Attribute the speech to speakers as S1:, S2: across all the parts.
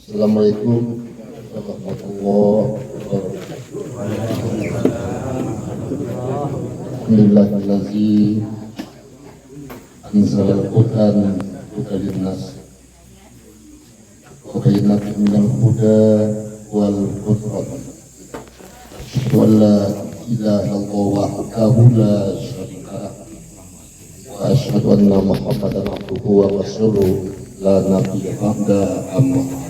S1: Assalamualaikum warahmatullahi wabarakatuh. Alhamdulillahillazi anzalal Qur'an hudan linnas wa bayyinatin minal huda wal furqan. Asyhadu an la ilaha illallah wahdahu la syarika lah wa asyhadu anna Muhammadan abduhu wa rasuluh la nabiyya ba'da amma.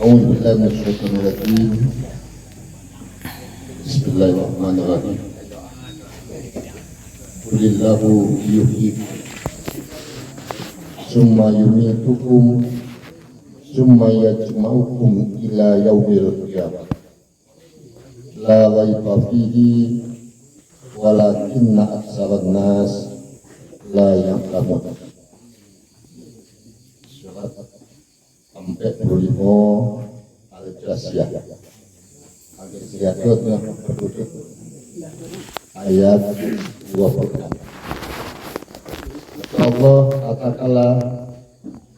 S1: A'udzu billahi minasyaitonir rajim. Bismillahirrahmanirrahim. Qulillahu yuhyikum summa yumitukum summa yajma'ukum ila yaumil qiyamah la raiba fihi walakinna aktsaran nas la ya'lamun. Surat 45 Al-Jasiyah. Al-Jasiyah itu penduduk ayat 26. Allah katakanlah,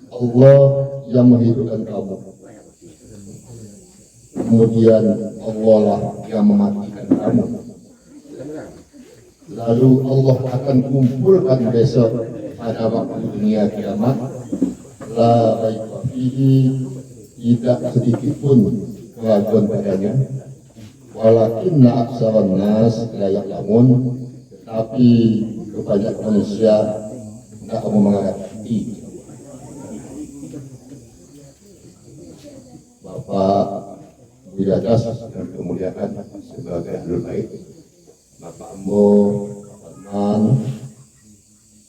S1: Allah yang menghidupkan kamu, kemudian Allah lah yang mematikan kamu, lalu Allah akan kumpulkan besok pada waktu dunia kiamat. La raiba fihi, tidak sedikit pun keraguan padanya. Walakinna aktsaran nas la ya'lamun, tetapi kebanyakan manusia tidak mau mengerti. Bapak Widadas yang kemuliaan sebagai ahlul bait, Bapak Ambo, Bapak Man,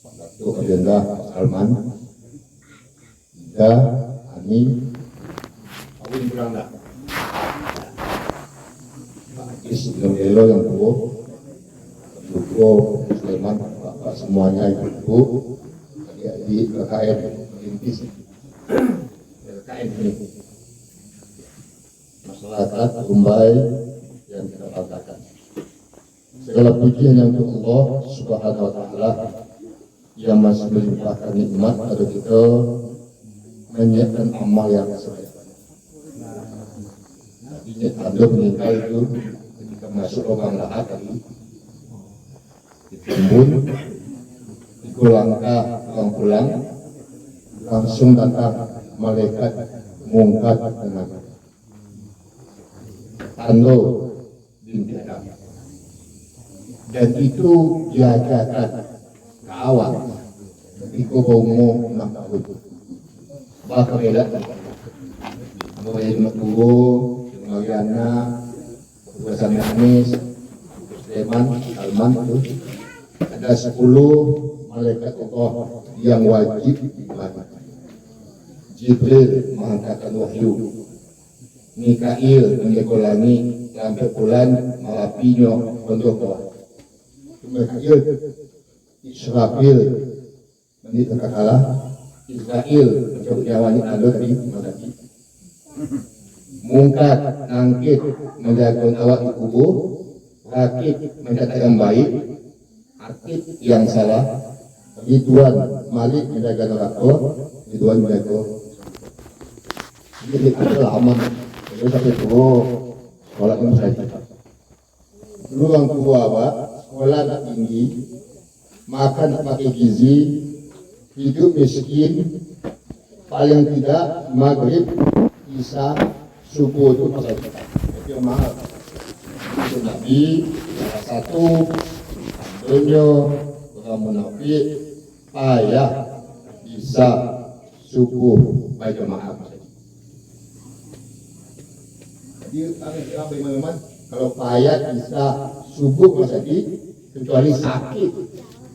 S1: Pak Datuk Agenda Pak Salman, Ida, Ani, Pak Win Belanda, Pak Akis Elo yang tua, Duko Sulaiman, Bapak semuanya ibu, adik-adik KKN Perintis, KKN ini, masyarakat Mumbai yang kita banggakan. Segala pujian yang untuk Allah Subhanahu wa Ta'ala yang masih melimpahkan nikmat pada kita, menyiapkan amal yang sebaik-baiknya. Tadinya tanda meninggal itu ketika masuk lubang lahat tadi, ditimbun, 3 langkah pulang, langsung datang malaikat mengangkat dengan tanda binti Adam. Dan itu diajarkan ke awal ketika umur 6 tahun. Bakal elat mulai Maturo, Mariana, Bersama Anis, Sulaiman, Salman itu ada 10 malaikat Allah yang wajib diimani. Jibril menghantarkan wahyu, Mikail menjaga langit sampai bulan malapinya untuk bawah. Mikail, Israfil menit kalah. Israel mencabut nyawanya ada tadi mati. Mungkat nangkit menjaga awak di kubur, rakit mencatat yang baik, akid yang salah, Ridwan Malik menjaga neraka, Ridwan menjaga. Jadi itu aman. Jadi sampai tua sekolah yang saja. Dulu orang tua awak sekolah tak tinggi, makan tak pakai gizi, hidup miskin, paling tidak maghrib, isya, subuh itu pasal kita. Itu yang mahal. Itu Nabi, salah satu dunia orang munafik payah isya, subuh, baik jemaah. Jadi teman-teman, kalau payah isya, subuh masa kecuali sakit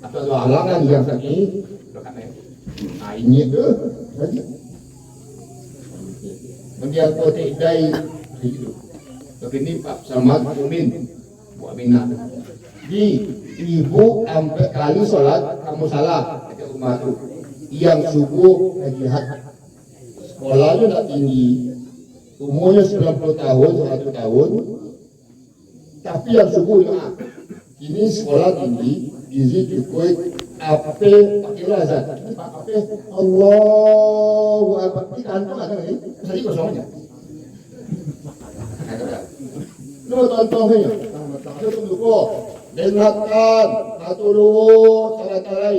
S1: atau ada halangan yang sakit. Nah ini tu saja. Mendiang kotek dai hidup. Tapi ini Pak Salman Mumin buat minat. Di ibu sampai kali solat kamu salah dekat rumah tu. Yang subuh jihad. Sekolahnya tak tinggi. Umurnya 90 tahun, 100 tahun. Tapi yang subuh ya. Ini sekolah tinggi, gizi cukup, ape pakai lazat, ape Allah Allahu Akbar. Ini kantor ada nih. Tadi kosongnya. Lu tontonnya. Tahu tunduk. Dengarkan. Aturu salat-salai.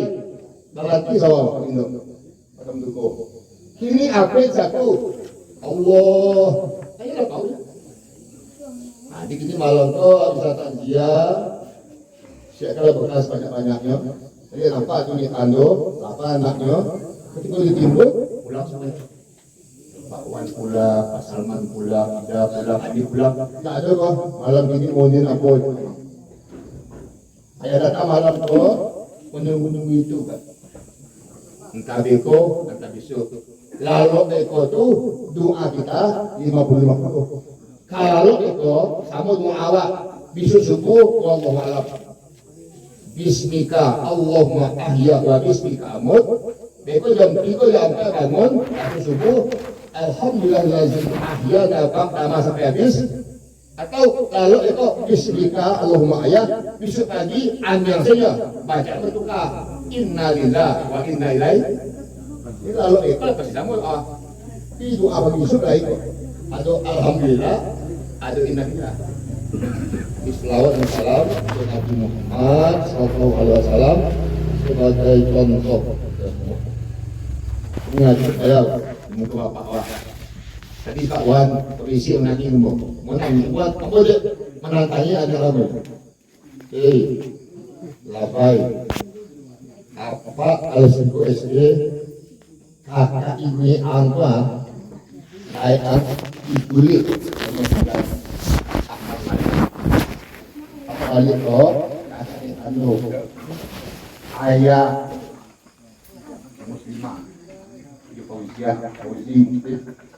S1: Berarti sawah Indo. Tunduk. Kini apa satu? Allah. Ayo lah tahu. Nah, di sini malam tuh bisa takziah. Siapa bekas banyak-banyaknya. Jadi nampak tu ni tando, apa anaknya. Ketika ditimbul, pulang semuanya. Pak Wan pulang, Pak Salman pulang, Ida pulang, Adi pulang. Tak ada kok. Malam ini mohon apa. Ayah datang malam tu, menunggu-nunggu itu kan. Entah beko, entah besok. Lalu beko tu, doa kita 50-50. Kalau beko, sama doa awak. Besok subuh, Allah malam. Bismika Allahumma ahya wa bismika amut. Beko jam 3 jam 4 bangun waktu subuh. Alhamdulillahirabbil ahya dapat lama sampai habis. Atau kalau itu bismika Allahumma ahya, besok pagi ambil saja baca bertukar innalillahi wa inna ilaihi. Ini kalau itu pasti sama itu apa besok lah itu. Atau alhamdulillah, atau innalillah. Selawat dan salam kepada Nabi Muhammad sallallahu alaihi wasallam sebagai contoh. Ini ngaji saya muka Bapak Wah. Tadi Pak Wan berisi ngaji ngomong. Mau nanya buat apa dia menantangnya ada lama. Labai. Apa alasan SD kakak ini angka saya dibuli sama saudara. Balik kok, anu ayah muslimah, di Fauziah,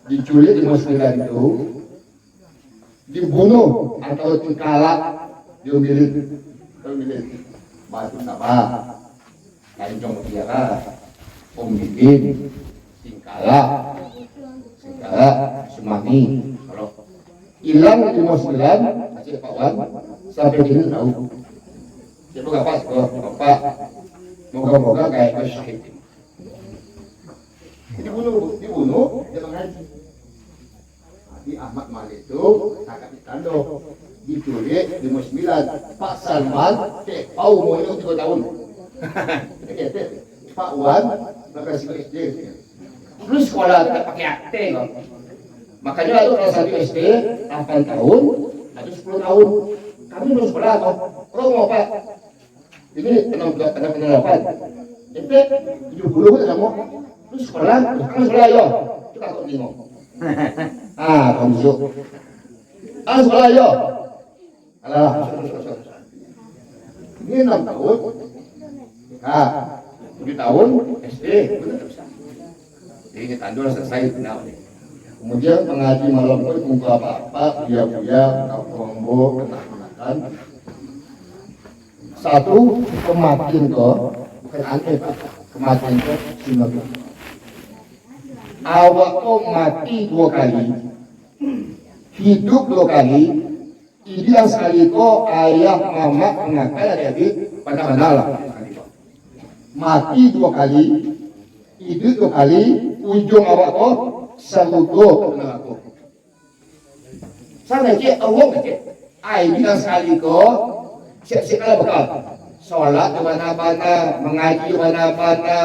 S1: diculik di muslimah itu, dibunuh atau dikalap, diumilin, batu sabah, Tanjung Mutiara, Bibin, Singkala, Semani, kalau hilang di muslimah, masih Pak Wan. Sampai kini tahu. Dia bukan pas, Bapak. Moga-moga kayak syahid. Dibunuh, dia mengaji. Di Ahmad Malik itu, kakak Tando, diculik di Musmilan. Pak Salman, tahu mau itu 3 tahun. Pak Wan, makasih SD. Terus sekolah tak pakai akte. Makanya itu kelas 1 SD, 8 tahun, atau 10 tahun. Kami belum sekolah kok. Kalau mau apa? Ini 6-8. Itu 70 kan kamu. Lu sekolah, sekolah yo. Kita kok bingung. Kamu sok. Sekolah yo. Alah. Ini 6 tahun. 7 tahun SD. Ini tandul selesai kenal nih. Kemudian pengaji malam itu muka apa-apa, buya-buya, kombo, kenal-kenalan. Satu, kematian kok, bukan aneh Pak, kematian kok, sinabah. Awak kok mati 2 kali, hidup 2 kali, ini yang sekali kok ayah, mama, mengakai adik-adik, pada lah. Mati 2 kali, hidup 2 kali, ujung awak kok, saludo kenal aku. Sana cik, Allah cik. Ai bilang sekali kok, siap-siap kalau bekal. Sholat di mana-mana, mengaji di mana-mana,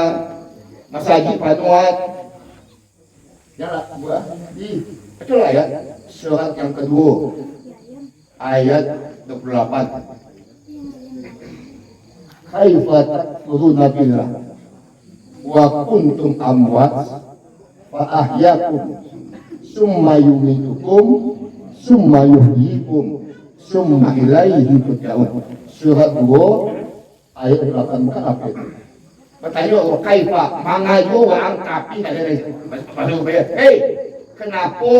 S1: masjid panuat. Jalan buah di betul lah ya. Surat yang kedua, ayat 28. Kaifa takfuruna billah wa kuntum amwat fa ahyakum summa yumitukum summa yuhyikum summa ilaihi turja'un. Surat 2 ayat 8 bukan apa itu? Bertanya kaifa mangayo wa angkapi dari masuk bayar. Hei, kenapa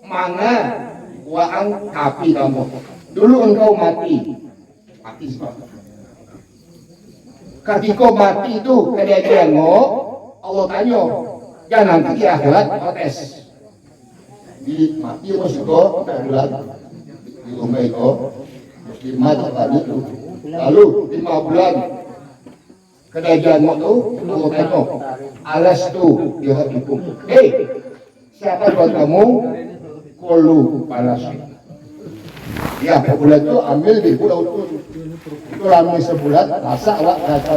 S1: manga wa angkapi kamu? Dulu engkau mati sebab ketika mati itu kejadianmu Allah tanya, jangan nanti di akhirat protes. Di mati musiko akhirat di rumah itu muslimat tadi itu. Lalu 5 bulan Kerajaan itu tanya, alastu birabbikum. Siapa Tuhan kamu? Qalu bala syahidna. Ya, bulan itu ambil di pulau itu ramai sebulan, rasa awak kata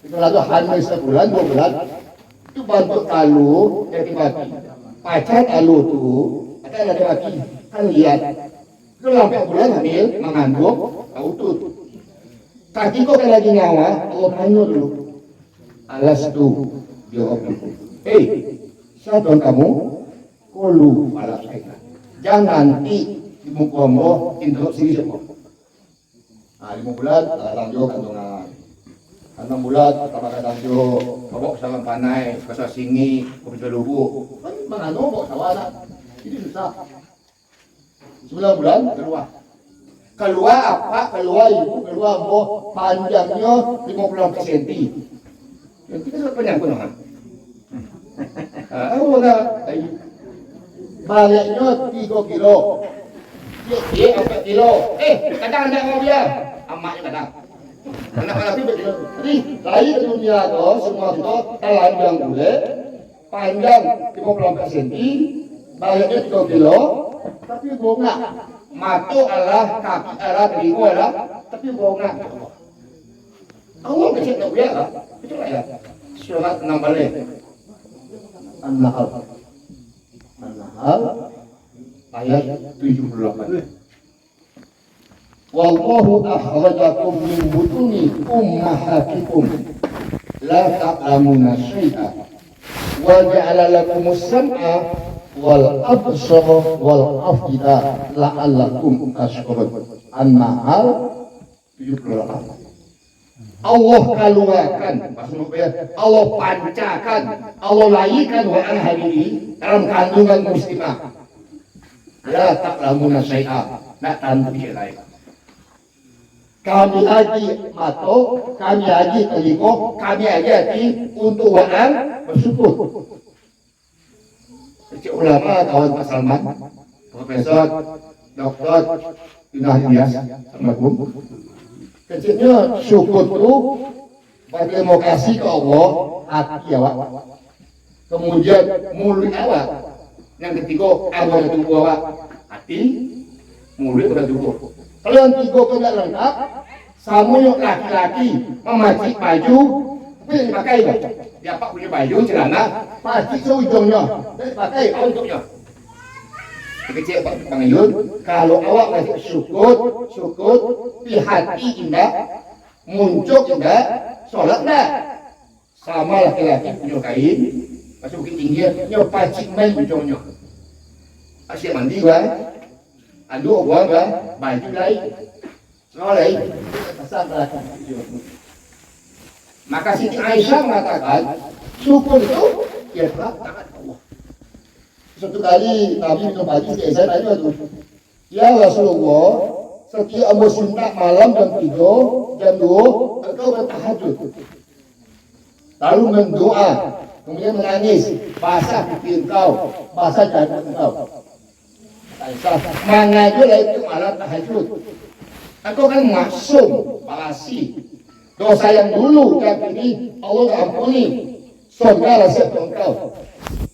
S1: itu lalu hamil sebulan, 2 bulan itu bantu talu mati. Pacar talu tu, ada mati kan lihat. Itu sampai bulan hamil mengandung, utut. Kaki kok lagi nyawa, Allah tanya dulu. Alastu birabbikum. Siapa Tuhan kamu? Qalu bala syahidna. Jangan nanti di mukombo induk sini semua. 5 bulan lanjut kandungan. 6 bulan pertama lanjut, bawa sama panai, kasar singi, bisa lubu. Kan mengandung bawa sawana. Ini susah. 9 bulan keluar. Keluar apa? Keluar ibu, keluar boh panjangnya 50 cm. Yang kita sudah panjang pun kan. Baliknya 3 kilo. Dia 4 kilo. Kadang ada mau dia. Amaknya kadang. Anak-anak itu begitu. Jadi lahir ke dunia itu semua itu telanjang boleh, panjang 50 cm, baliknya 3 kilo, tapi bunga. Mata Allah, kaki Allah, telinga Allah, tapi bunga. Allah kecil tak boleh lah. Itu lah ya. Surat 6 balik. An-Nahl. An-Nahl ayat 78. Wallahu akhrajakum min butuni ummahatikum la ta'lamuna syai'a wa ja'ala lakumus sam'a wal absara wal afida la'allakum tashkurun. An-Nahl 78. Allah keluarkan, maksudnya Allah pancakan, Allah lahirkan wa'an hadiri dalam kandungan muslimah. La ta'lamuna syai'a, nak tanti lain. Kami haji mato, kami haji telingo, kami haji hati untuk wa'an bersyukur. Kecil ulama kawan Pak Salman, Profesor, Doktor, Yunahiyas, Assalamualaikum. Kecilnya syukur itu berterima kasih ke Allah, hati awak. Kemudian mulut awak. Yang ketiga, awak tubuh awak. Hati, mulut dan tubuh. Kalau yang 3 tidak lengkap, sama yang laki-laki memakai baju, apa yang dipakai? Dia pak punya baju, celana, pasti seujungnya, dan dipakai untuknya. Kecil Pak Pangayun, kalau awak masih syukur, di hati indah, muncul indah, sholat dah. Sama laki-laki punya kain, masuk bukit tinggi, nyopa cikmai ujungnya. Asyik mandi kan? Aduh, buang kan? Baju lain. Semua lain. Maka Siti Aisyah mengatakan, syukur itu, ya taat Allah. Suatu kali Nabi minum pagi, Siti Aisyah tanya tu, ya Rasulullah, setiap ambo sunat malam jam 3, jam 2, engkau bertahajud. Lalu mendoa, kemudian menangis, basah pipi engkau, basah janggut engkau. Aisyah, mengajulah itu malam tahajud. Engkau kan maksum, palasi. Dosa yang dulu, yang ini Allah ampuni. Surga rasa engkau.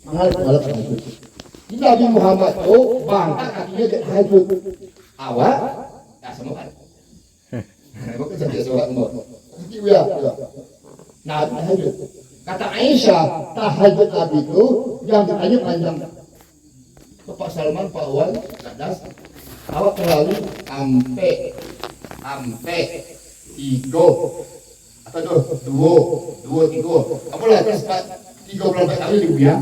S1: Malam tahajud. Nabi Muhammad itu bangka kakinya ke tahajud. Awak, tak semua. Bukan saja sholat semua. Ya. Nabi tahajud. Kata Aisyah, tahajud Nabi itu yang ditanya panjang. Pak Salman, Pak Wan, Kadas, awak terlalu ampe 3 atau 2, 3. Apalah terus 34 kali dibuang.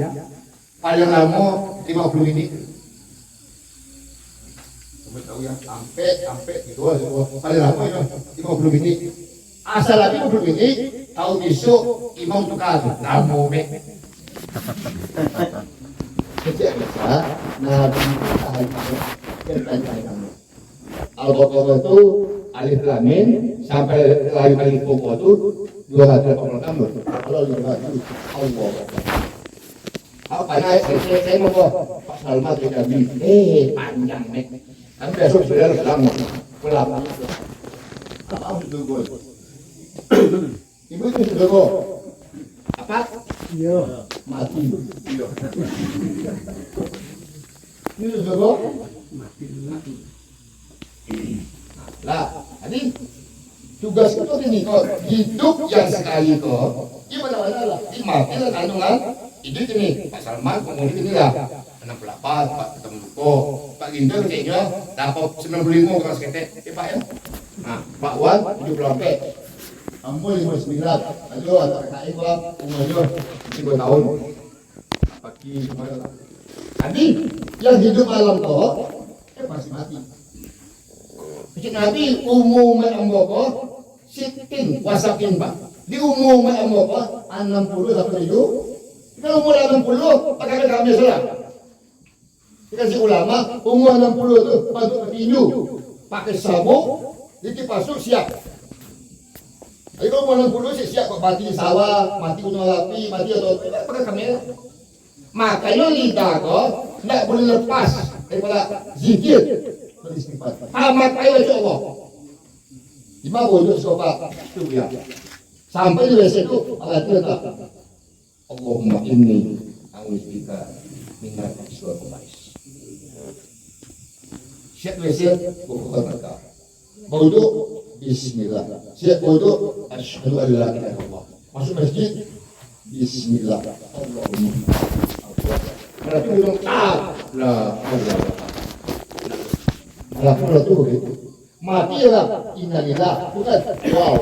S1: Paling lama 50 menit. Kamu tahu ya, sampai gitu paling lama ya 50 menit. Asal lagi 50 menit, tahu besok imam tukar tamu mek. Sejak biasa, Nabi bertanya-tanya. Al-Baqarah itu alif lam mim sampai kali pokok itu 286. Kalau 500 Allah. Apa saya mau Pak Salman tidak panjang nek. Kan besok sudah lama. Pelapa. Apa itu gue? Ibu itu saudara. Apa?
S2: Iya.
S1: Mati. Iya. Ini saudara.
S2: Mati.
S1: Lah, jadi tugas itu ini kok hidup yang sekali kok. Gimana lah? Ini mati lah kandungan. Ini Pak Salman kemudian ini lah 68 Pak ketemu Duko, Pak Ginjal kayaknya dapat 95 keras ketek, Pak ya. Nah, Pak Wan 78. Ampun 59. Aduh, anak KKI Pak umurnya 3 tahun. Pagi kemana? Tadi yang hidup malam kok masih mati. Kecil nanti umumnya amboko sitin wasakin Pak. Di umumnya amboko 60 sampai 7. Kalau umur 60 pakai kami salah. Dikasih ulama umur 60 itu bantu petinju, pakai sabuk, ditipasuk siap. Jadi kalau umur 60 siap kok mati di sawah, mati gunung api, mati atau pakai kamera. Makanya lidah kok tidak boleh lepas daripada zikir beristighfar. Tamat ayo insya Allah. Lima boleh coba itu ya. Sampai di WC itu Allah tidak. Allahumma inni a'udzubika minal khabisi wal khaba'is. Siap WC bukan mereka. Wudu bismillah. Siap wudu asyhadu an la ilaha illallah. Masuk masjid bismillah. Allahumma berarti bilang lah Allah tuh begitu. Matilah innalillah bukan wow.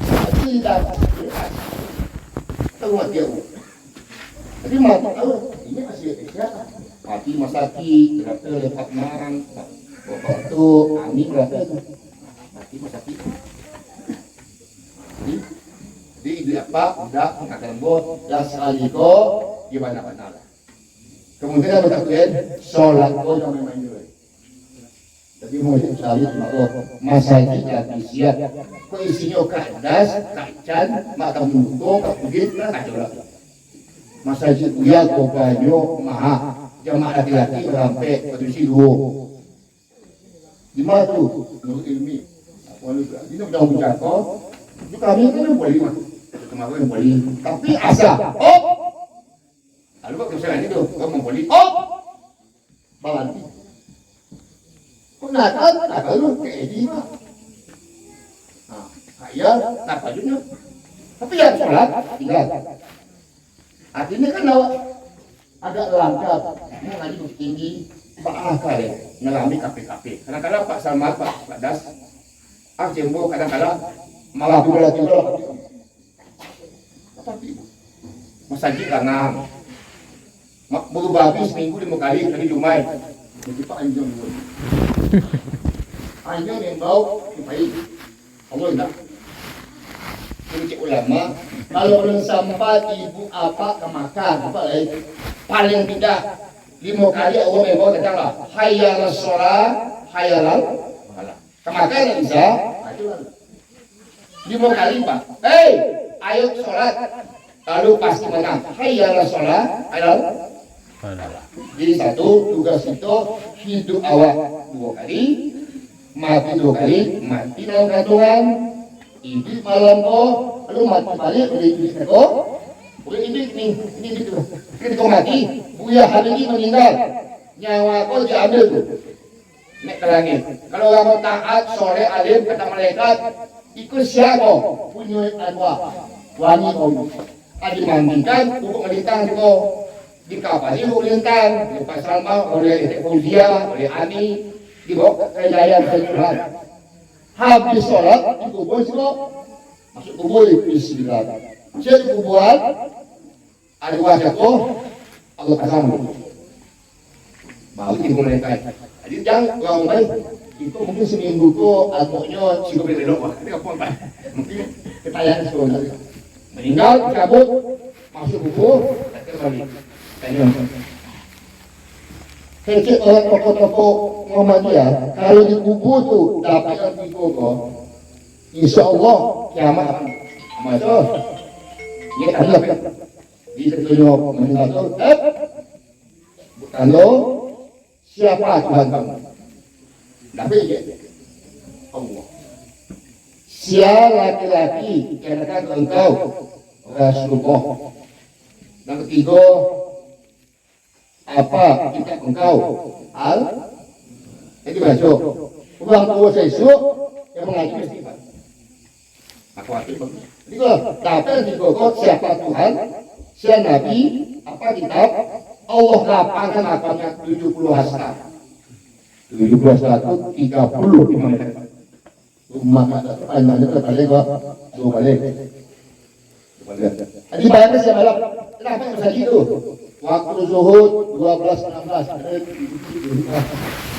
S1: Matilah tahu mati aku. Tapi mati tahu ini masih siapa? Mati masaki, berapa lepas marang, bapak tu, ani berapa tu? Mati masaki. Jadi apa? Udah akan buat yang sekali kok gimana lah. Kemudian apa takkan? Sholat kau jangan main dulu. Jadi mau cari masjid yang siap. Kau isinya kadas, kacan, mata muntuk, mungkin kacau lah. Masjid dia kau banyak mahal. Jamaah laki-laki sampai posisi 2. Di mana tu? Menurut ilmi. Ini sudah bicara kau. Itu kami kan boleh mah. Kemarin boleh. Tapi asal. Oh. Lalu kau kesalahan itu, kau mau boleh. Oh. Balanti. Kau nakal lu kayak ini mah. Nah, kaya, nakal juga. Tapi yang sholat tinggal. Artinya kan agak langkah, ini ngaji tinggi, Pak Akal ya, ngalami KPKP. Kadang-kadang Pak Salman, Pak Das, Jembo kadang-kadang malah tiba-tiba. Tapi masjid karena berubah habis seminggu 5 kali, tadi Jumat. Jadi Pak Anjong dulu. Anjong yang bau, baik. Allah tidak. Ini ulama, kalau belum sampai ibu apa kemakan, apa lagi? Paling tidak 5 kali Allah membawa katakanlah hayyal sholat, hayyal falah. Kemakan bisa, 5 kali Pak. Ayo sholat, lalu pasti menang. Hayyal sholat, hayyal falah. Jadi satu tugas itu hidup awak 2 kali, mati 2 kali, mati dalam kandungan. Ini malam kok, lalu mati balik dari ini kok. Ini gitu. Ketika mati, Buya Habibie meninggal, nyawa kau diambil tuh. Nek ke langit. Kalau kamu taat sore alim kata malaikat, ikut siapa? Punya anwa, wangi kau. Adi mandikan, untuk melintang kau. Di kapal ini melintang, di pasal mau oleh Fauzia, oleh Ani, dibawa ke Jaya Tuhan. Habis sholat, di kubur semua masuk kubur bismillah. Saya di kuburan ada wajah Allah kasih. Baru itu mereka. Jadi jangan orang baik itu mungkin seminggu tu ataunya cukup berdua. Ini apa pak? Mungkin ketayan sebenarnya. Meninggal, cabut, masuk kubur, kembali. Kecil orang toko-toko Muhammadiyah, kalau dikubur tu dapat dikubur kok, insya Allah kiamat. Macam, ini ada di sekitar meninggal tu, kalau siapa Tuhan kamu? Nabi Allah. Sia laki-laki kenakan engkau Rasulullah. Yang ketiga, apa kita engkau al itu baca uang tua sesuk yang mengaji istighfar. Aku wakil bagus. Jadi kalau datang di pokok siapa Tuhan, siapa Nabi, apa kitab, Allah lapangkan akalnya 70 hasta. 70 hasta itu 30 menit. Maka panjangnya terbalik kok, dua balik. Jadi bayangkan siapa malam, kenapa bisa gitu? Waktu zuhud 12:16,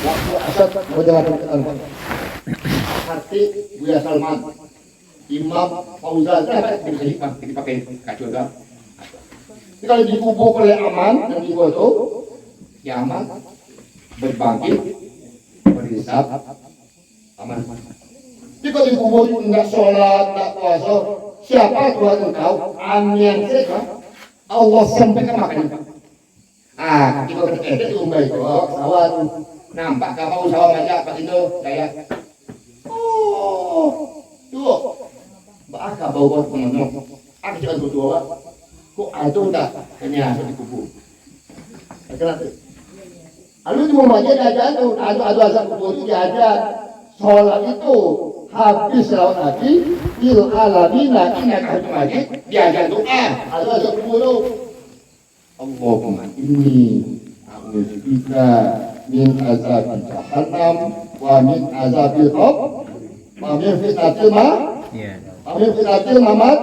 S1: waktu asar menjalankan Harti Buya Salman, Imam Fauzan, kenapa bisa dipakai kacau dah? Kalau dikubur oleh aman dan difoto, ya aman berbangkit, berhisab, aman. Jadi kalau dikubur tidak sholat, tidak puasa, siapa Tuhan engkau? Amin saja. Allah sampaikan makanya. Kita berkata itu baik. Sawah nampak kapal sawah aja Pak Indo saya. Tuh, bakal bawa teman-teman. Aku jangan berdua. Kok ada tak? Hanya dikubur. Kenapa? Lalu cuma baca aja tuh, ada asal kubur itu diajar. Sholat itu habis lawan Nabi fil alamina innaka hamidum majid diajar doa ada sepuluh Allahumma inni a'udzubika min azabil jahannam wa min azabil qabr wa min fitnatil mamat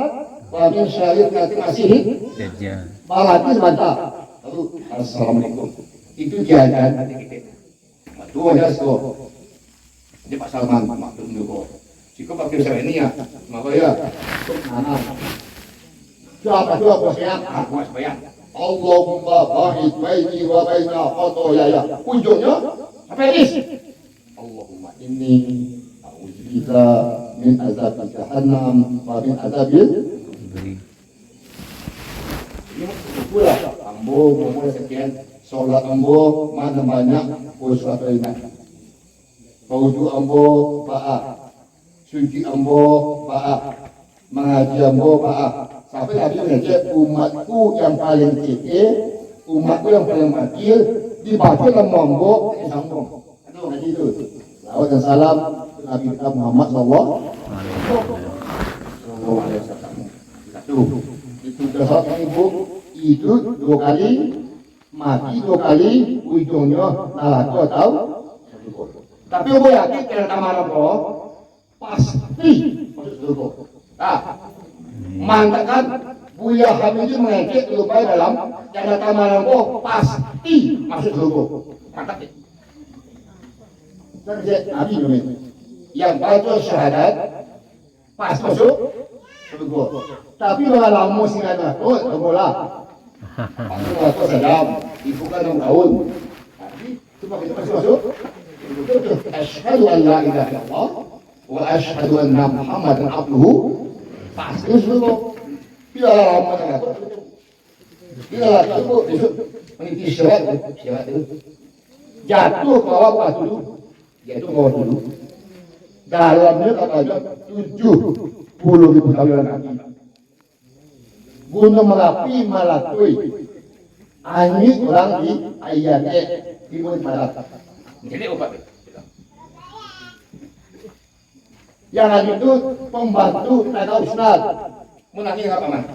S1: wa min syarri fitnatil masih dajjal malati mantap. Lalu assalamualaikum itu diajar dua jasgo. Ini Pak Salman maklum juga. Jika pakai saya ini ya, maka ya, mana? Siapa siapa aku bayang. Allahumma bahid baini wa baina khotoyaya. Ujungnya apa ini? Allahumma inni a'udzubika min azabil jahannam wa min azabil kubur. Ini pula ambo ngomong sekian sholat ambo mana banyak puasa banyak. Pauju ambo ba'a, suci ambo ba'a, mengaji ambo ba'a. Sampai Nabi mengajak umatku yang paling kecil, umatku yang paling kecil, dibaca dalam ambo, sambung. Itu ngaji itu. Salawat dan salam Nabi kita Muhammad sallallahu alaihi wasallam. Itu dasar ibu hidup 2 kali, mati 2 kali, ujungnya neraka atau surga. Tapi aku yakin kira kamar apa pasti masuk surga. Mantakan Buya Hamidi mengejek lupa dalam kira kamar apa pasti masuk surga. Mantap ya. Dan Nabi yang baca syahadat pas masuk surga. Tapi kalau musik ada, bola. Aku sedang dibuka 6 tahun. Tapi cuma kita masuk. Asyhadu an la ilaha illallah wa asyhadu anna Muhammadan abduhu pasti surga. Bila lama sangat. Bila lama itu meniti syarat itu jatuh ke bawah dulu, jatuh ke bawah dulu. Dalamnya katanya 70.000 tahun lagi. Gunung Merapi Malatui, angin orang di ayatnya timur barat. Jadi obat. Yang lagi itu pembantu tenaga ustad. Menangi apa man?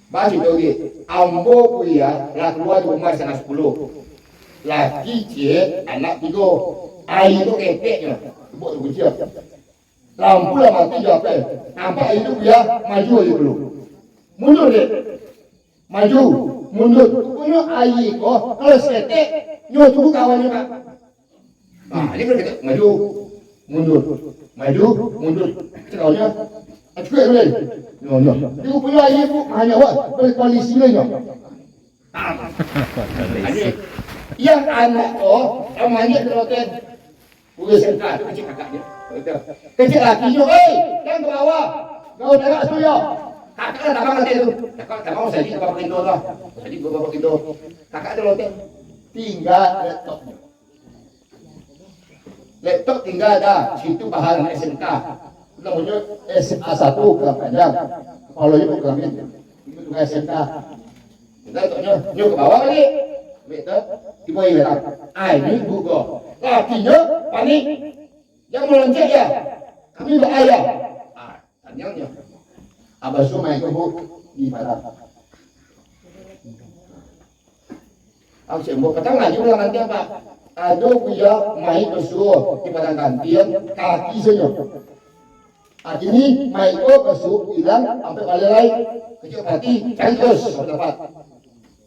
S1: Bagi dogi, ambo kuya, lakuan umur sana 10. Laki cie, anak 3. Air itu kepeknya, buat kucing. Lampu lah mati jawab. Nampak itu kuya maju aja dulu. Mundur deh, maju, mundur. Punya air kok, kalau setek, nyok tunggu kawannya pak. Nah, ini kan kita maju, mundur, maju, mundur. Sekarangnya, juga boleh. No. Dia punya air bu, hanya wah, berkoalisi lagi. Yang anak oh, namanya teroten. Bukan sengkak, itu kecil kakaknya. Kecil lakinya, yang ke bawah, kau tengok setuju. Kakak tak bangun itu. Kakak tak bangun saya bawa Indo lah. Jadi gua bawa Indo. Kakak ada lotek. Tinggal laptop tinggal dah. Situ bahan SMK. namanya SMA 1 kurang panjang, kepalanya kurang itu juga SMK. Kita tanya, nyok ke bawah kali, betul, tiba hilang. Ini gugur, lakinya panik, yang meloncat ya, kami beayah. Tanyanya, abah sumai kebu di barat. Aku sembuh, petang lagi bilang nanti apa? Aduh, punya main besuh di padang gantian kaki saja. Akhirnya main besuh hilang sampai balai kecil hati cari terus dapat.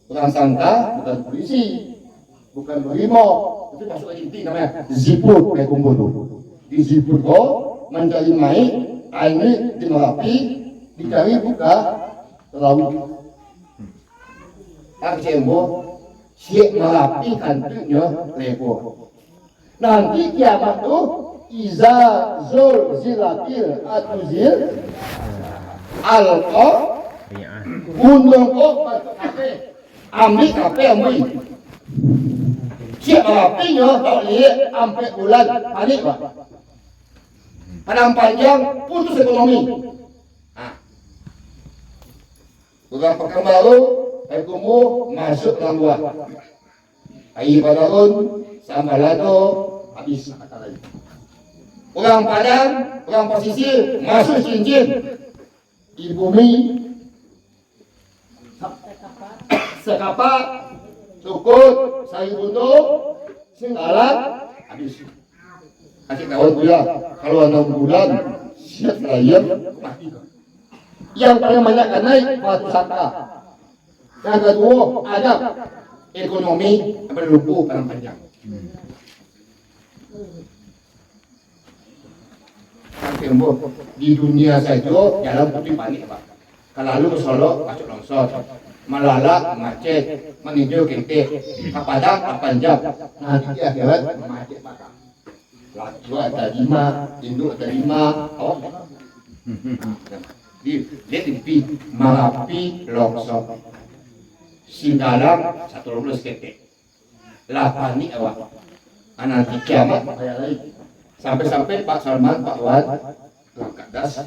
S1: Bukan sangka, bukan polisi, bukan brimo, itu masuk ke inti namanya ziput kayak kumpul tuh. Di ziput kok mencari main, ini di Merapi dicari buka terlalu. Aku sembuh. Siap Merapi kantornya lepo. Nanti kiamat tuh iza zul zilatil atuzil alqa gunung kok kafe ambil kafe ambil siap Merapi nya tak lihat sampai bulan panik pak. Padang panjang putus ekonomi. Bukan pekan baru Ekumu masuk ke luar. Air padahun sama lado habis kata lagi. Orang padang, orang posisi masuk cincin. Di bumi sekapak, cukut, sayur butuh, singgalat habis. Kasih kawan dia kalau 6 bulan siap layar mati. Yang paling banyak naik batu sata. Yang kedua, ada ekonomi berlupu padang panjang. Di dunia saja jalan putih panik pak. Kalau ke Solo masuk longsor, Malala macet, meninjau kentek, ke Padang 8 jam. Nanti akhirat macet pak. Laki ada 5, induk ada 5, awak. Dia di Merapi longsor. Singgalang 112 ketek. Lah panik awak. Nanti kiamat kayak lagi. Sampai-sampai Pak Salman, Pak Wan, langkat das.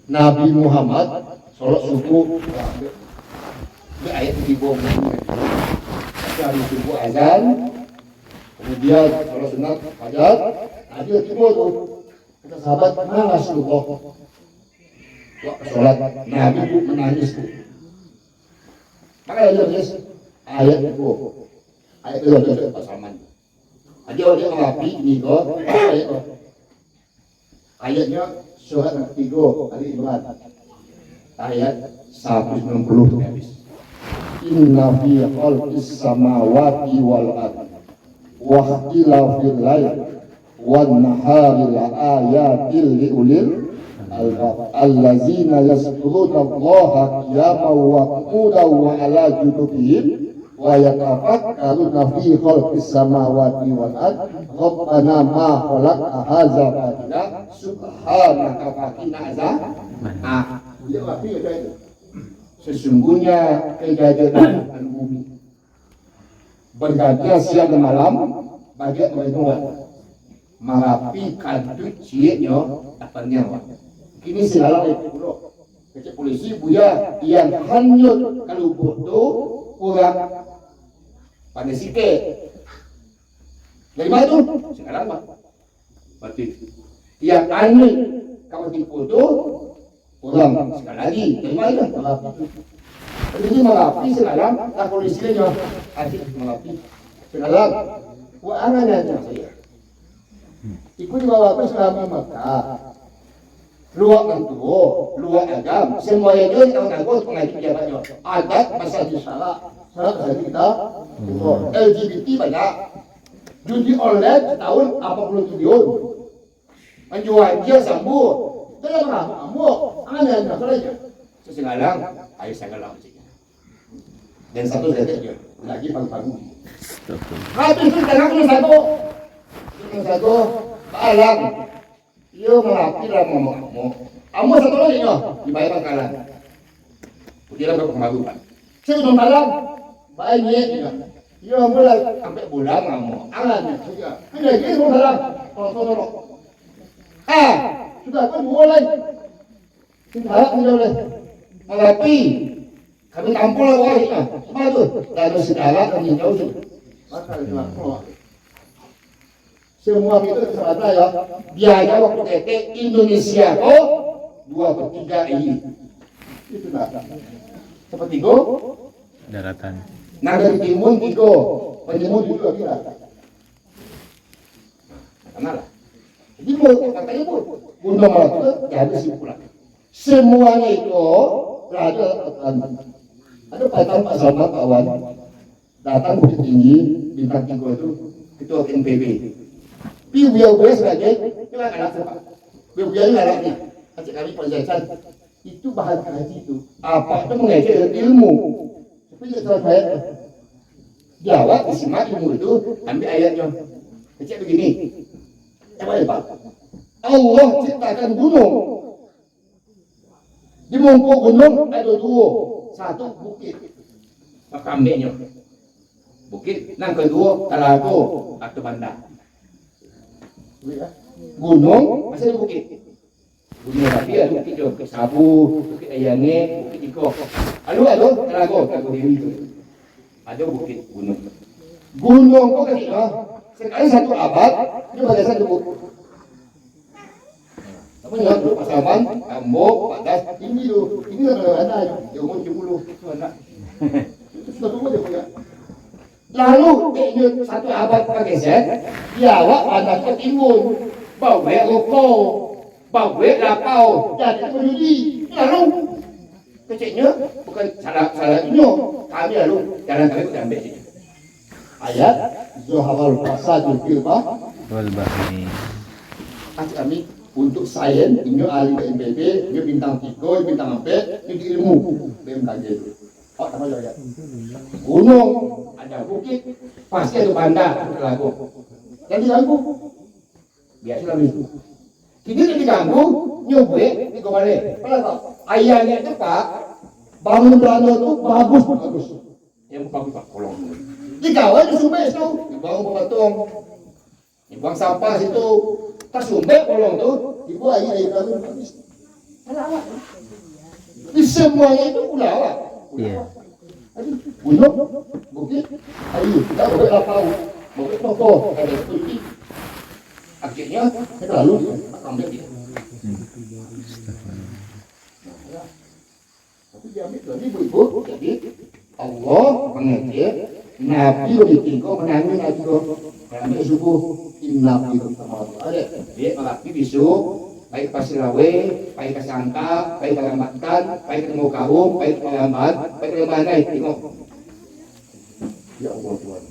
S1: Nabi Muhammad sholat subuh. Ini ayat di bawah. Hari subuh azan. Kemudian sholat sunat fajar. Nabi tiba tuh. Kata sahabat, mana Rasulullah? Waktu sholat Nabi menangis tuh. Maka jelas ayat itu, ayat itu ada Pak Salman. Aja dia Merapi ini kok ayat itu. Ayatnya surat 3 Ali Imran ayat 160 habis. Inna fi khalqis samawati wal ardi wa ikhtilafil lail wan nahari la ayatil liulil allazina yazkuruna Allaha qiyaman wa qu'udan wa 'ala junubihim wa yatafakkaruna fi khalqis samawati wal ardi rabbana ma khalaqta hadza batila subhanaka faqina azab. Dia mati itu. Sesungguhnya kejadian bumi berganti siang dan malam bagi mereka Merapi kadut cieknya apanya kini selalu itu pulau kecil polisi buya yang hanyut kalau bodoh kurang pada sikit dari mana tu sekarang pak berarti yang aneh kalau bodoh kurang sekali lagi dari mana jadi Merapi sekarang tak polisinya asyik Merapi sekarang angannya saya ikut bawa apa selama Mekah luar tentu, luar agam, semuanya juga kita mengaku pengaji pejabatnya. Adat pasal di syarat pasal kita, LGBT banyak, judi online setahun 80 triliun, menjual dia sambut, jangan ngamuk, aneh saja. Sesegalang, ayo segalang saja. Dan satu saja lagi pagi-pagi. Habis itu jangan satu, alang. Ia Merapi lah ngomong. Kamu satu lagi nyo dibayar pangkalan. Dia berapa kemaru pak? Saya sudah malam, banyak. Ia mulai sampai bulan ngomong. Angan ya. Hanya dia sudah malam. Tolong. sudah kan mulai. Tidak boleh. Tapi kami tampol wah, apa tu? Lalu segala kami jauh sih. Maka keluar. Semua itu terserah ya. Biaya waktu TT Indonesia oh 2/3 ini. Itu nak. Seperti go
S2: daratan.
S1: Naga timun tigo, penjemur juga kira. Kenal lah. Jadi mau katanya pun gunung itu jadi simpulan. Semuanya itu ada patang Pak Salman kawan datang Bukit Tinggi bintang 3 itu ketua NPB. Beliau sebagai itu anak siapa? Beliau anaknya. Acik kami penjelasan itu bahan haji itu apa itu mengajar ilmu. Tapi kalau saya jawab disimak ilmu itu ambil ayatnya. Acik begini. Coba ya Pak. Allah ciptakan gunung. Di muka gunung ada 2, satu bukit, maka ambilnya bukit, yang kedua talago atau bandar. Gunung masih ada bukit, gunung tapi ada bukit juga, bukit Sabu, bukit Ayane, bukit Iko. Ada talago dewi itu, ada bukit gunung. Gunung kok ketika sekali 1 abad dia bagai satu bukit. Menurut Pak Salman, Ambok, Pak Das, ini adalah anak yang umur 70 itu anak. Itu sudah tua dia punya. Lalu dia 1 abad pakai set, dia awak anaknya timun, bawa loko, bawa lapau, jadi penjudi. Lalu kecilnya bukan salah ini, kami lalu jalan kami kita ambil sini. Ayat Zuhawal Fasadul Filbah
S2: Wal bahri.
S1: Kami untuk sains, ini ahli BNPB, ini bintang 3, bintang 4, ini ilmu BMKG itu. Oh, sama juga. Gunung, ada bukit, pasti ada bandar, ada lagu. Yang diganggu, biasa itu. Tidak diganggu, nyobe, di kembali. Kenapa? Ayahnya itu Pak, bangun danau itu bagus. Yang bagus Pak, kolong. Di kawan di Sumbe itu, dibangun pematong, dibuang sampah situ. Tas sumbek kolong tuh, ibu air kami habis. Alawak. Di semuanya itu ulawak.
S2: Iya.
S1: Gunung, bukit, air, kita boleh lapau, boleh toko, ada seperti. Akhirnya kita lalu ambil dia. Tapi diambil dari ibu-ibu, jadi Allah mengajar, Nabi ditinggal menangis Nabi kami subuh Nabi ada dia melaki besok baik pasir lawe, baik kesangka, baik kelamatkan, baik ketemu kaum, baik pengamat, baik kelemanai tengok ya Allah Tuhan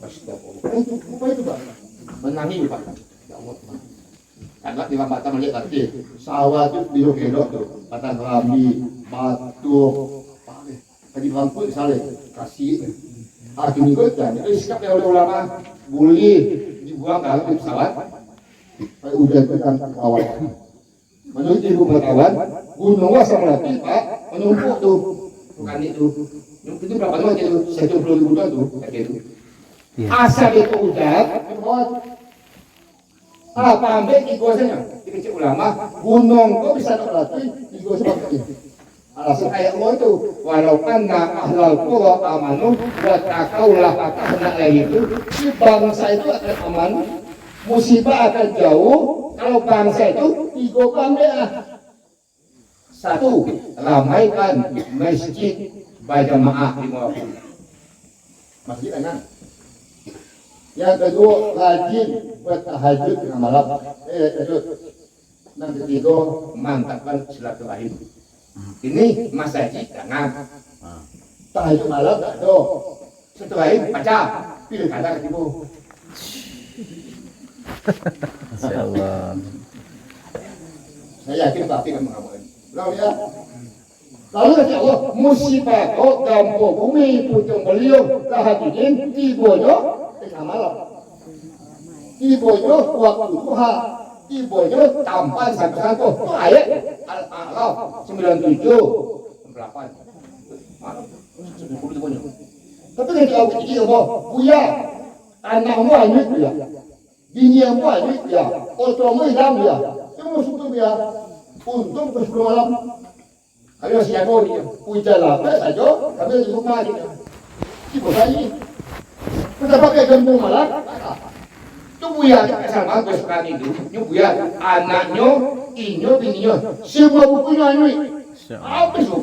S1: astagfirullah apa itu Pak? Menangis Pak ya Allah Tuhan agak di mata melihat tadi sawah itu biru-biru tuh batang rambi, batu tadi bangku saleh kasih hakim itu dan itu sikap oleh ulama boleh dibuang dalam pesawat udah tekan kawan menurut ibu pengetahuan gunung sama lagi Pak menumpuk tuh bukan itu itu berapa lama itu 70.000 ton tuh kayak gitu asal itu udah apa ambil digosnya dikecil ulama gunung kok bisa terlatih digos seperti ini alasan ayat Allah itu walau anna ahlal qura amanu wa taqawla fatahna lagi itu si bangsa itu akan aman musibah akan jauh kalau bangsa itu 3 pamdeah 1 ramaikan masjid berjamaah di waktu masjid enak yang kedua rajin buat tahajud dengan malam yang ketiga mantapkan silaturahim. Ini masjid jangan tahajud malam tak ada silaturahim baca pilih kata ketipu
S2: Insyaallah.
S1: saya yakin pasti akan mengamalkan lalu ya lalu kata Allah musibah kau dampo bumi pucung beliau tahajudin tibonya tengah malam tibonya waktu duha tibonya tampan sampai satu itu ayat Al-A'raf 97 8 tapi ketika aku pikir buya anakmu hanyut ya binimu hanyut ya otomu hilang ya itu musuh ya. Untung ke 10 malam. Kami masih jago ni. Hujan lapar saja, kami di rumah ni. Ibu saya. Kenapa pakai jam 10 malam? Tu buaya sama kesukaan itu. Nyu buaya anaknya, inyo, bininya. Semua bukunya ni. Apa tu?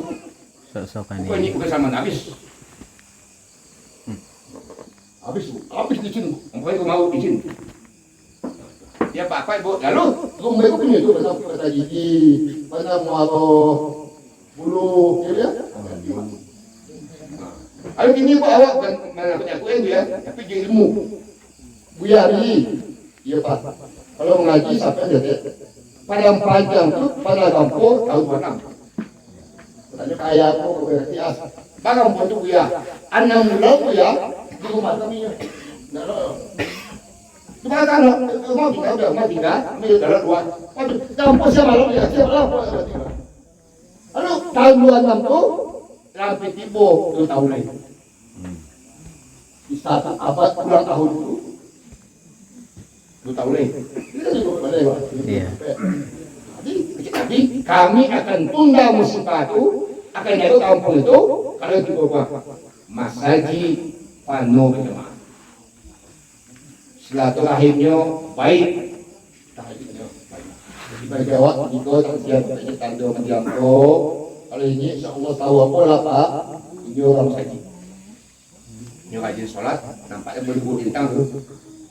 S2: Sok-sokan
S3: Bukan ini
S2: ini.
S3: bukan sama habis. Habis izin. Umpamanya aku mau izin. Ya Pak Ibu. Lalu
S1: Rumah itu punya tu pasal kata gigi, pasal mau bulu, ya.
S3: kalau ini Pak awak bukan mana punya aku itu ya, tapi dia ilmu.
S1: Buyari, iya Pak. Kalau mengaji sampai dia padang panjang tu pada kampung
S3: Tahun 26.
S1: tanya kaya aku berarti as.
S3: Barang pun tu ya.
S1: 6 bulan ya di rumah kami. Nah,
S3: Tu kan mau tinggal, ambil dalam dua.
S1: waduh, kampung siapa malam ya? Siapa malam? Lalu tahun 26 tu
S3: Lampi tibo 2 tahun lagi.
S1: di saat abad ulang tahun itu
S3: 2 tahun lagi.
S1: kita juga boleh Pak.
S2: Iya.
S3: Jadi kami akan tunda musibah itu, akan jatuh kampung itu kalau itu apa? Masaji pano berjemaah. Silaturahimnya baik.
S1: Di bagi awak itu tak siap tak tanda mendiam tu. Kalau ini insya-Allah tahu apa lah Pak. Ini orang saji.
S3: Ini rajin sholat, nampaknya berlibu bintang tu.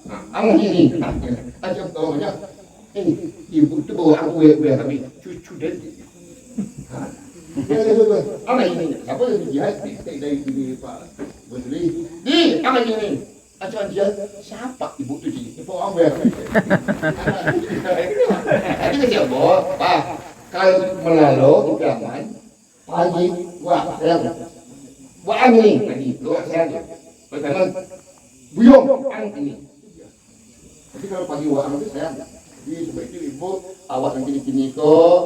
S3: Nah,
S1: Ang ini macam tahu banyak.
S3: ibu tu bawa aku ya kami cucu dan
S1: Ang ini apa yang jihad dari Pak Menteri. Di ang ini. Acuan dia siapa ibu tu ji? Ibu orang ber.
S3: Tapi dia bawa, Pak. Kalau melalu di Piaman,
S1: Pagi wah saya
S3: buat ang ini tadi, luar saya tu. Pertama, buyong ang ini.
S1: tapi kalau pagi wah itu saya jadi sebab itu ibu awak yang kini-kini kok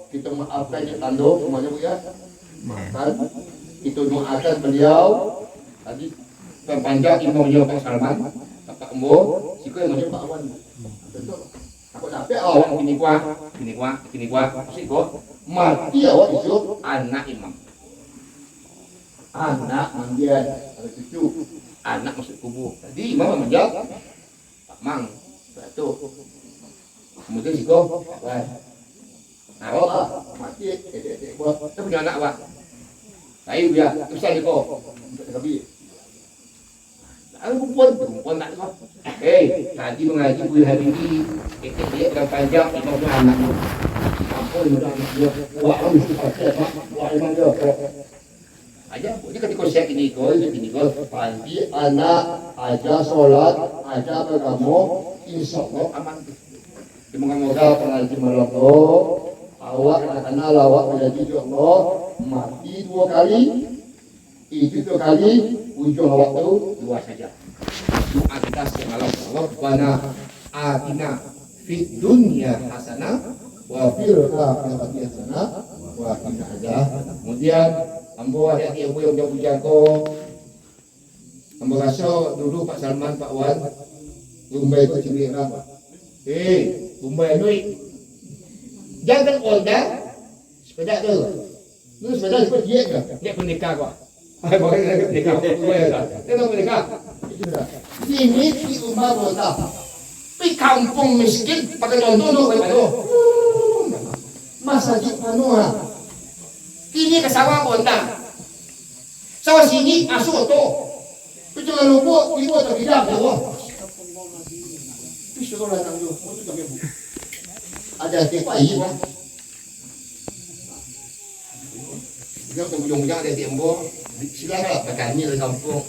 S1: kita maafkan Cik Tando semuanya Bu ya. Maafkan kita doakan beliau tadi
S3: Panjang imamnya Pak Salman, Pak Embo, sikit
S1: macam
S3: macam
S1: Pak Awan. Betul. Aku dapat
S3: awak
S1: awak
S3: kini kuah, mesti kok
S1: mati awak disuruh
S3: anak imam,
S1: anak mandian ada cucu.
S3: anak masuk kubur. Tadi imam menjawab, Pak Mang, Datuk. Kemudian sikit, Pak. Nah, awak
S1: Awak mati dek buat
S3: kita punya anak Pak. Saya biar susah ni kok.
S1: tapi
S3: Aku perempuan tak kau. Tadi mengaji bulan hari ini, dia dengan panjang, imam tu anak.
S1: apa yang dah dia wah mesti pakai Pak. Wah memang dia
S3: Aja, dia ketika siap ini kau,
S1: pagi anak aja solat aja beragama insyaallah
S3: aman. Dia mengamu
S1: semoga pengaji malam tu awak anak-anak lawak menjadi juga Allah mati 2 kali itu 2 kali ujung awak tu
S3: dua saja. Doa kita semalam, Rabbana atina fid dunya hasanah
S1: wa fil akhirati hasanah wa qina adzaban.
S3: Kemudian ambo hati ambo yang jago. Ambo rasa dulu Pak Salman, Pak Wan,
S1: Lumbai tu cerita apa?
S3: Bumbai Nui. Jangan Olga, sepeda tu.
S1: Lu sepeda ikut dia ke?
S3: Dia menikah kok. Boleh menikah. Dia tak menikah.
S1: Itu dah. Ini di rumah bota.
S3: Di kampung miskin pakai contoh tu bagaimana?
S1: Masa di Panua.
S3: Ini ke sawah bonda. Sawah sini masuk tu.
S1: Tapi jangan lupa ibu tak tidak tu. Pisau orang nang tu, tu tak ibu. Ada tiap air lah.
S3: Dia ujung-ujung ada di Embo. Silakan bertani di kampung.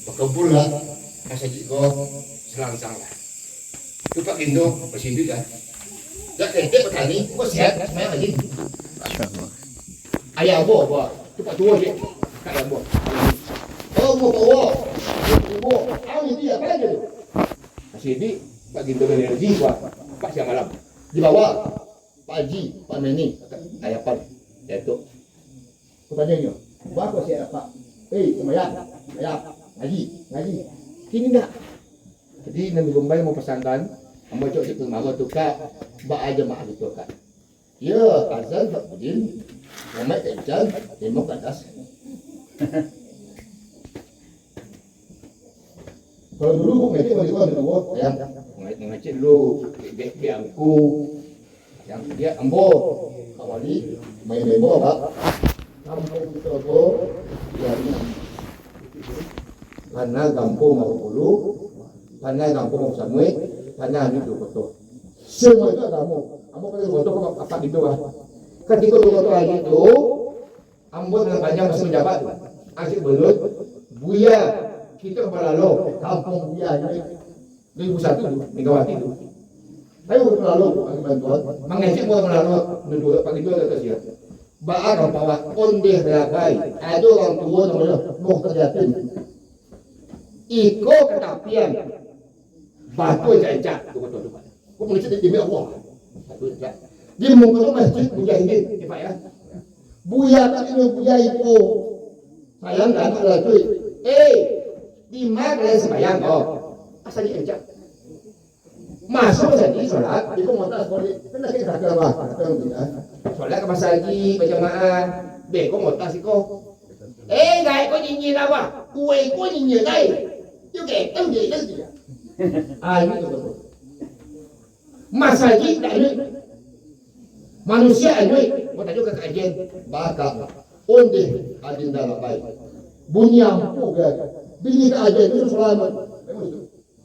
S1: Berkebun lah.
S3: Masa jika selang-sang lah. Tu Pak Gindo bersindu kan. Tak kena bertani, kau sihat semayang lagi.
S2: Insyaallah.
S3: Ayah Embo buat. Tu Pak tua je. Kat ayah Embo.
S1: Oh, bawa. Ibu, awak ni dia apa tu?
S3: Masih di Pak Gindo dari energi buat. Pak siang malam.
S1: Di bawah. Pak Haji, Pak Meni.
S3: Ayah Pan. Datuk.
S1: Aku tanya dia. Berapa saya dapat? Semayang. Semayang. Ngaji.
S3: Kini tak. Jadi Nabi Gumbai mau pesankan, Ambo cok situ mago tu kak, ba aja mak gitu kak.
S1: Ya, azan tak budin. Ramai kejan, demo ke atas. Kalau dulu ngecek dulu yang ngecek dulu biangku yang dia ambo kawali main demo apa kampung kita ko dari karena kampung mau dulu karena kampung mau samui karena ini dulu foto semua itu kamu kalau foto apa gitu lah ketika dulu foto lagi itu ambo dengan panjang masih menjabat asik belut buya kita berlalu kampung Buya ini 2001 Megawati itu. Saya udah berlalu bagi bantuan, mengecek mau berlalu menurut pagi itu ada siap. Baar bawa ondeh rabai, ada orang tua namanya mau kerjatin. Iko ketapian, batu jajak tu betul tu. Kau mesti di Allah. Batu jajak. Di muka masjid mujahidin, Pak ya. Buya tak ini Buya itu. Sayang kan ada tu. Di mana kalian sembahyang kok? Asal diajak. Masuk saja sholat, itu mau tak sekolah. Kena kita kata apa? Sholat ke masa lagi berjamaah. Beko mau tak sih kok. Gak kau nyanyi apa? Kue kau nyanyi gak? Juga tahu dia itu dia. Ini betul. Masa lagi tak ini. Manusia ini mau tak juga kajian. Baka, ondeh adinda labai. Bunyi ampuh gak? Bini ka aja itu selamat.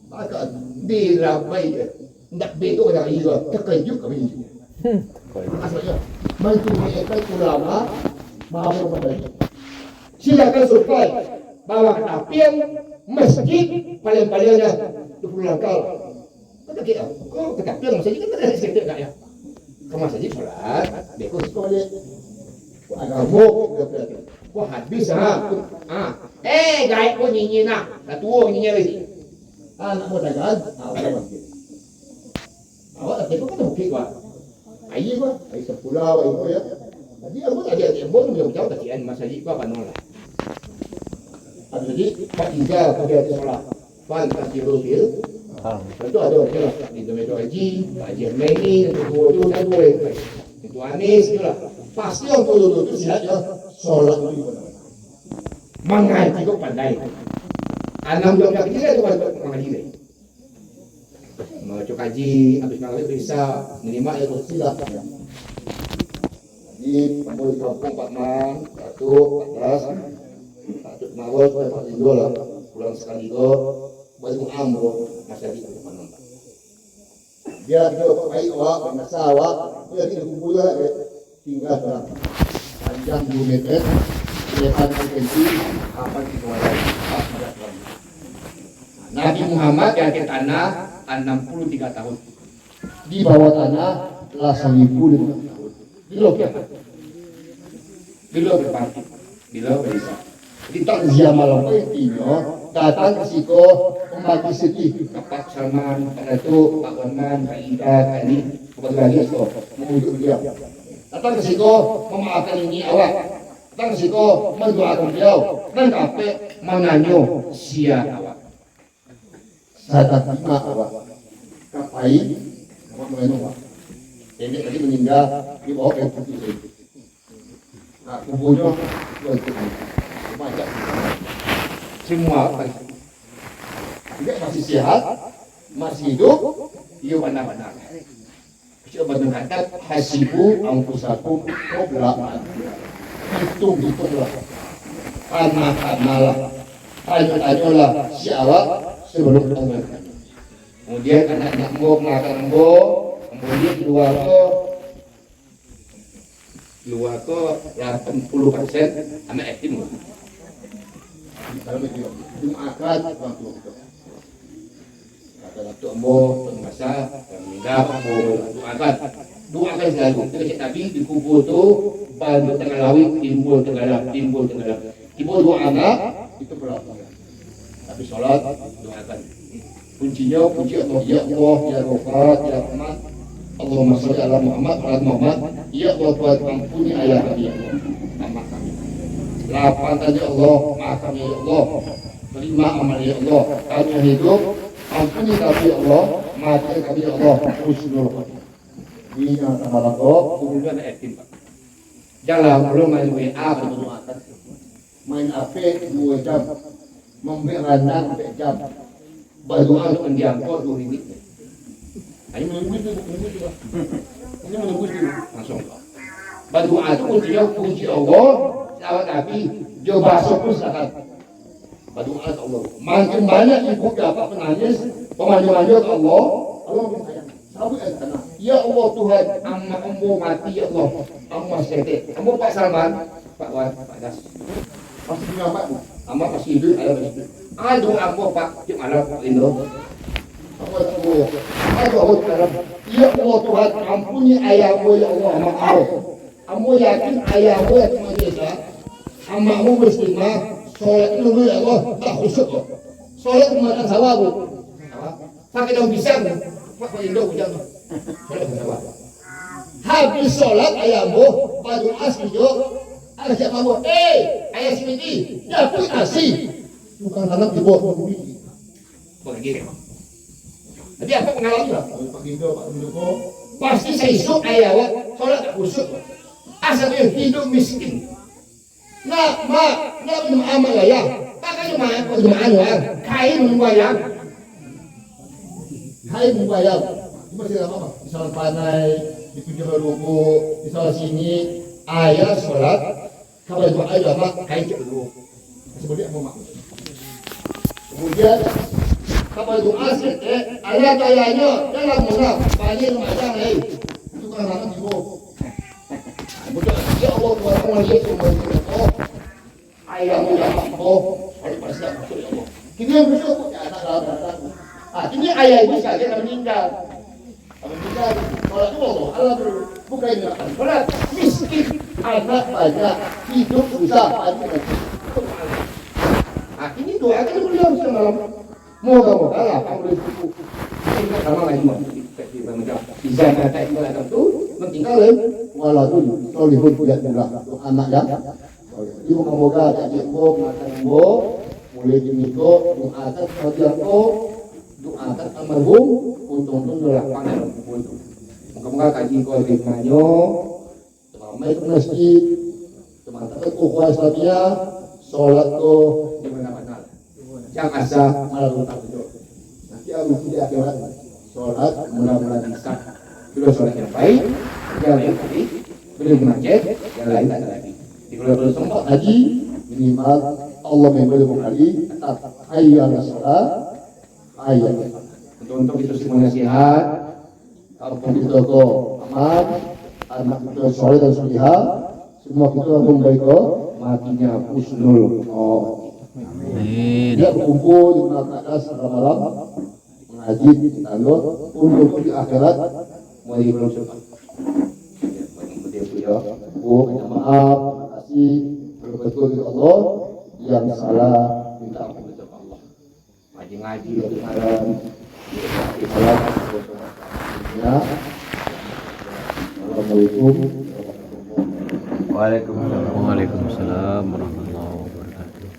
S1: Maka dirabai dia. Ndak beto kena iya, terkejut kami ini. Asalnya mantu mereka ulama maaf kepada. Silakan survei bawa ketapian masjid paling-palingnya 20 langkah. Kata kita, kok ketapian masjid kan ada sekitar enggak ya? Ke masjid sholat, beko sekolah. Agama kok habis gaya ko nyanyi na natuo nyanyi lagi anak mo dagan awak lagi awak tapi kok kan bukit wa ayi ko ay sa pulau ay ko ya jadi ako ada bon mo jauh kasihan masjid ko panola ada jadi pak tinggal pada sholat pan kasih rupil itu ada orang di Domedo Haji Pak Haji Meni itu itu Anis itulah pasti orang tua itu sihat ya sholat itu mengaji kok pandai. 6 jam kecil itu mengaji deh. Mau cok kaji habis mengaji bisa minimal itu silap. Di kampung Pak Man, 1 14 mawar Pak Indo lah pulang sekali go baru ambo masih di depan nonton. Dia itu baik awak masalah dia di kumpulan tinggal berapa panjang 2 meter lebar 1 cm apa itu Nabi Muhammad yang ke tanah 63 tahun di bawah tanah 1.000 tahun di lokasi bila berparti bila bisa jadi tak zia malam itu datang ke siko membagi sedih Pak Salman Pak Datuk Pak Warman Pak Ida Pak ini kepada lagi itu mengujuk dia datang ke siko memaafkan ini awak datang ke siko mendoakan beliau dan apa menanyo sia awak saya tak terima awak kapai awak mengenal ini tadi meninggal di bawah air putih itu kubunya macam semua juga masih sehat masih hidup ia benar-benar coba mengatakan hasibu angkusakum qabla hitunglah karena tanya-tanyalah si awak sebelum mengamalkan kemudian anak-anak melakukan kemudian keluar ke 80% anak yatim kalau begitu Jumaat waktu itu kata Ambo penguasa meninggal doakan selalu kita Nabi di kubur itu bantu tengah lawi timbul tengah timbul doa anak itu berapa tapi sholat doakan puji Allah ya Ghafar ya Rahman Allahumma sholli ala Muhammad ya Allah ampuni ayah kami ya Allah kami lapang tanya Allah maaf kami ya Allah terima amal ya Allah kami hidup ampuni kami ya Allah mati kami ya Allah husnul khotimah Di yang sama lakok,
S3: kemudian ada etim Pak. Jangan belum main WA berdoa
S1: main HP 2 jam, membeli randang 4 jam.
S3: berdoa untuk mendiamkan 2 ringgit. Ini menunggu itu, ini menunggu itu langsung. Berdoa itu kunci Allah. Sahabat Nabi, dia basuh pun silakan. Berdoa ke Allah. Makin banyak ibu dapat menangis, pemandu-mandu ke Allah. Allah makin sayang. Sabu ya Allah Tuhan, amma ambo mati ya Allah. Amma sedet. Ambo Pak Salman, Pak Wan, Pak Das.
S1: Masih punya apa?
S3: Amma masih hidup, ayah masih hidup. Aduh ambo Pak, di malam Pak Indro.
S1: Apa yang kamu ya?
S3: Aduh Allah Tuhan, ya Allah Tuhan, ampuni ayahmu ya Allah, amma ambo. Ambo yakin ayahmu yang manusia, ammamu bersama, sholat dulu ya Allah, tak khusyuk. Sholat makan sawabu. Pakai daun pisang, Pak Indro ujang. Habis sholat ayahmu, baru asli jo. Ada siapa kamu? Ayah Simiti, dapat asih.
S1: Bukan anak di bawah bumi.
S3: Begitu. Jadi apa pengalaman?
S1: Pak Gindo, Pak Mendoko,
S3: Pasti saya isuk ayah wa, sholat tak khusyuk. Asalnya hidup miskin. Nak minum amal ya. Pakai cuma kain membayar.
S1: kain membayar. Cuma tidak apa-apa. Misalnya panai, di pinjam ruku, misalnya sini, ayah sholat, kabar doa ayah mak, kain cek dulu. Sebenarnya mau mak. Kemudian kabar doa ayah kayaknya jangan murah, banyak macam lain. Itu kan anak ibu.
S3: Betul. Ya Allah Tuhan Allah Yesus Allah. Ayahmu ya Allah. Hari pasti aku ya Allah.
S1: Kita yang bersyukur ya anak datang.
S3: Ini ayah ibu saja yang meninggal.
S1: Kalau kita sholat itu Allah dulu, bukan ini akan.
S3: Sholat miskin.
S1: Anak banyak, hidup susah,
S3: Ini doakan beliau semalam. Moga-moga lah kamu bersyukur. Ini sama lagi mau. Bisa kata itu itu mentinggalin.
S1: walaupun solihun tidak juga anak ya. Jadi moga-moga jadi mengatakan mulai diniko doakan saudara doakan almarhum untuk melakukan untuk. Moga-moga kaji kau dengannya, ramai ke masjid, teman-teman ukhuwah Islamiyah, sholat ko
S3: Di mana-mana. Yang asa
S1: malam takjub. Nanti aku tidak akhirat sholat
S3: mudah-mudahan bisa. Dulu sholat yang baik, jalan yang baik, belum macet, yang lain tak ada lagi. Di kalau sempat
S1: haji minimal Allah memberi kali tetap hayya ala sholat hayya
S3: untuk itu semuanya sehat.
S1: kampung kita ko aman anak kita soleh dan solihah semua kita membaik ko
S3: Matinya husnul
S2: Amin.
S1: dia berkumpul di atas malam mengaji di tangga untuk di akhirat
S3: mau di belum sempat. Dia punya
S1: minta maaf terima kasih berbetul di Allah yang salah minta ampun kepada Allah.
S3: ngaji dari malam. Di malam.
S1: Ya. Assalamualaikum.
S2: Waalaikumsalam warahmatullahi wabarakatuh.